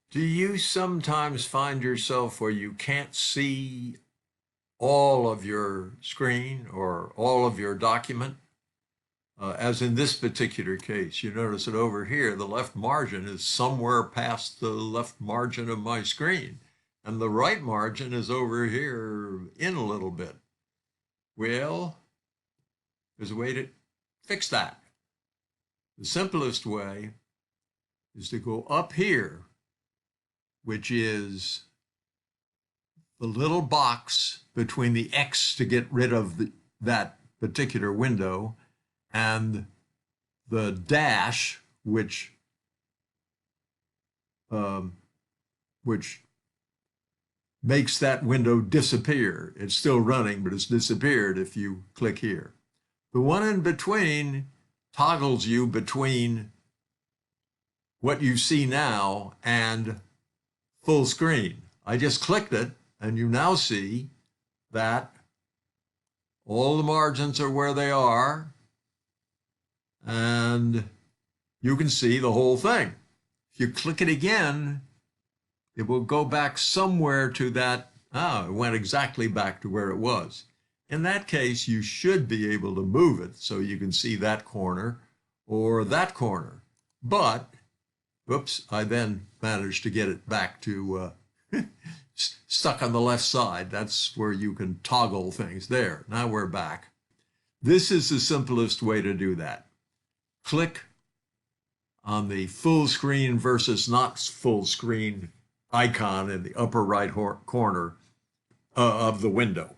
Do you sometimes find yourself where you can't see all of your screen or all of your document? As in this particular case, you notice that over here, the left margin is somewhere past the left margin of my screen, and the right margin is over here in a little bit. Well, there's a way to fix that. The simplest way is to go up here, which is the little box between the X to get rid of that particular window and the dash, um, which makes that window disappear. It's still running, but it's disappeared if you click here. The one in between toggles you between what you see now and full screen. I just clicked it, and you now see that all the margins are where they are, and you can see the whole thing. If you click it again, it will go back somewhere to that. It went exactly back to where it was. In that case, you should be able to move it so you can see that corner or that corner. But, whoops, I then managed to get it back to stuck on the left side. That's where you can toggle things. There, now we're back. This is the simplest way to do that. Click on the full screen versus not full screen icon in the upper right corner of the window.